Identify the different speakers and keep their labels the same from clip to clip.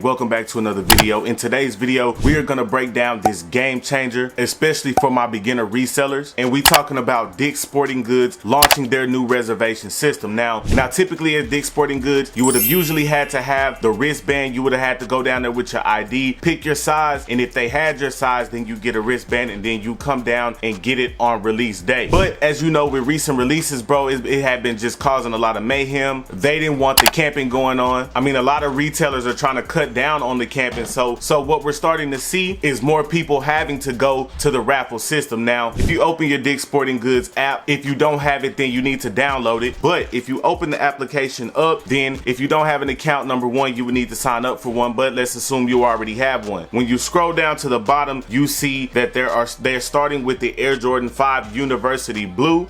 Speaker 1: Welcome back to another video. In today's video, we are gonna break down this game changer, especially for my beginner resellers. And we talking about Dick's Sporting Goods launching their new reservation system. Now typically at Dick's Sporting Goods, you would have usually had to have the wristband. You would have had to go down there with your ID, pick your size, and if they had your size, then you get a wristband and then you come down and get it on release day. But as you know, with recent releases, bro, it had been just causing a lot of mayhem. They didn't want the camping going on. I mean, a lot of retailers are trying to cut down on the camping, so what we're starting to see is more people having to go to the RAFFLE system. Now if you open your Dick's Sporting Goods app, if you don't have it, then you need to download it. But if you open the application up, then if you don't have an account, number one, you would need to sign up for one, but let's assume you already have one. When you scroll down to the bottom, you see that they're starting with the Air Jordan 5 University Blue,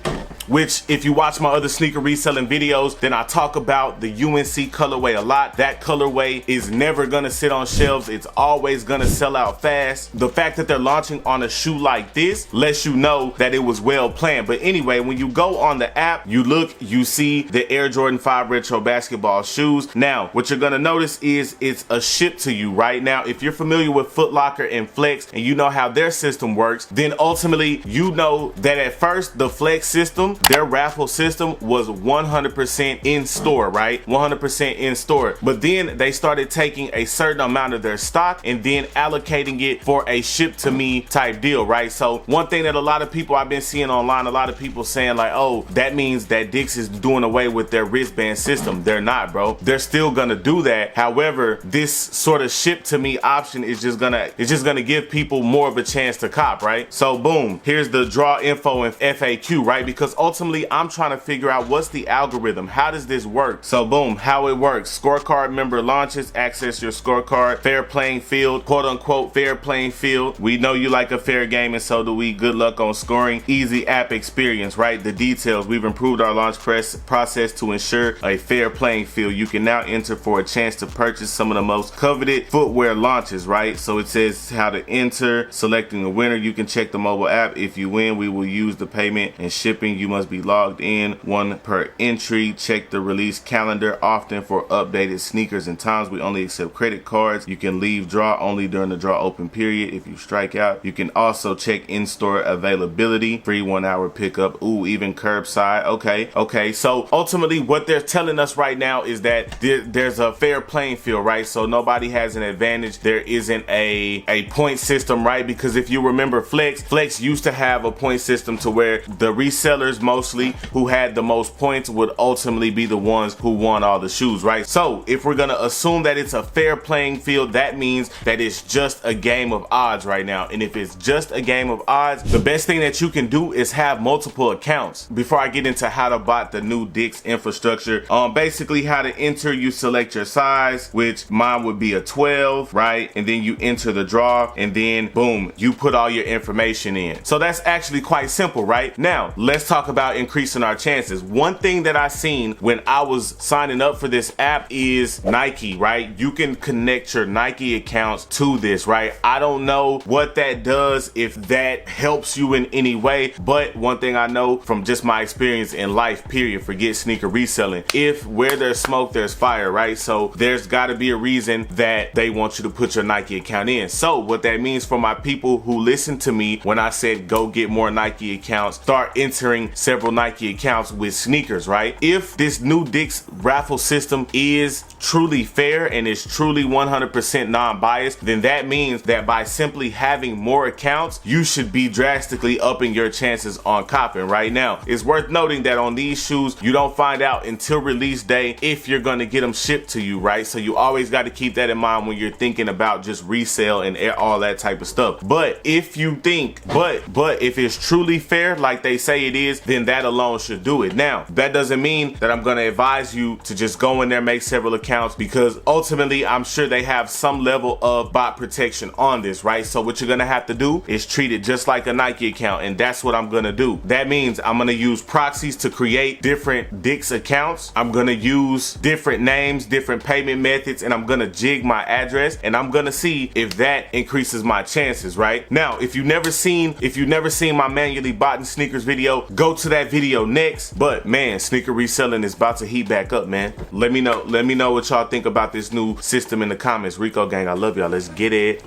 Speaker 1: which if you watch my other sneaker reselling videos, then I talk about the UNC colorway a lot. That colorway is never gonna sit on shelves. It's always gonna sell out fast. The fact that they're launching on a shoe like this lets you know that it was well planned. But anyway, when you go on the app, you look, you see the Air Jordan 5 Retro basketball shoes. Now, what you're gonna notice is it's a ship to you right now. If you're familiar with Foot Locker and Flex and you know how their system works, then ultimately you know that at first the Flex system, their RAFFLE system, was 100% in store, right? 100% in store. But then they started taking a certain amount of their stock and then allocating it for a ship to me type deal, right? So one thing that a lot of people I've been seeing online, a lot of people saying like, oh, that means that Dick's is doing away with their wristband system. They're not, bro. They're still gonna do that. However, this sort of ship to me option is just gonna give people more of a chance to cop, right? So boom, here's the draw info and FAQ, right? Because ultimately I'm trying to figure out what's the algorithm, how does this work? So boom, how it works: scorecard member launches, access your scorecard, fair playing field, quote unquote fair playing field. We know you like a fair game and so do we. Good luck on scoring. Easy app experience, right? The details: we've improved our launch process to ensure a fair playing field. You can now enter for a chance to purchase some of the most coveted footwear launches, right? So it says how to enter, selecting the winner. You can check the mobile app. If you win, we will use the payment and shipping. You must be logged in, one per entry. Check the release calendar often for updated sneakers and times. We only accept credit cards. You can leave draw only during the draw open period. If you strike out, you can also check in-store availability, free 1 hour pickup, ooh, even curbside. Okay, so ultimately what they're telling us right now is that there's a fair playing field, right? So nobody has an advantage. There isn't a point system, right? Because if you remember Flex used to have a point system to where the resellers mostly who had the most points would ultimately be the ones who won all the shoes, right? So if we're gonna assume that it's a fair playing field, that means that it's just a game of odds right now. And if it's just a game of odds, the best thing that you can do is have multiple accounts. Before I get into how to bot the new Dick's infrastructure, basically how to enter: you select your size, which mine would be a 12, right? And then you enter the draw and then boom, you put all your information in. So that's actually quite simple, right? Now let's talk about increasing our chances. One thing that I seen when I was signing up for this app is Nike, right? You can connect your Nike accounts to this, right? I don't know what that does, if that helps you in any way, but one thing I know from just my experience in life, period, forget sneaker reselling, if where there's smoke there's fire, right? So there's got to be a reason that they want you to put your Nike account in. So what that means for my people who listen to me when I said go get more Nike accounts, start entering several Nike accounts with sneakers, right? If this new Dick's RAFFLE system is truly fair and is truly 100% non-biased, then that means that by simply having more accounts, you should be drastically upping your chances on copping. Right now, it's worth noting that on these shoes, you don't find out until release day if you're gonna get them shipped to you, right? So you always got to keep that in mind when you're thinking about just resale and all that type of stuff. But if you think, but if it's truly fair like they say it is, then that alone should do it. Now, that doesn't mean that I'm gonna advise you to just go in there, make several accounts, because ultimately I'm sure they have some level of bot protection on this, right? So what you're gonna have to do is treat it just like a Nike account, and that's what I'm gonna do. That means I'm gonna use proxies to create different Dick's accounts. I'm gonna use different names, different payment methods, and I'm gonna jig my address, and I'm gonna see if that increases my chances, right? Now, if you've never seen my manually botting sneakers video, go to that video next. But man, sneaker reselling is about to heat back up, man. Let me know what y'all think about this new system in the comments. Rico gang, I love y'all. Let's get it.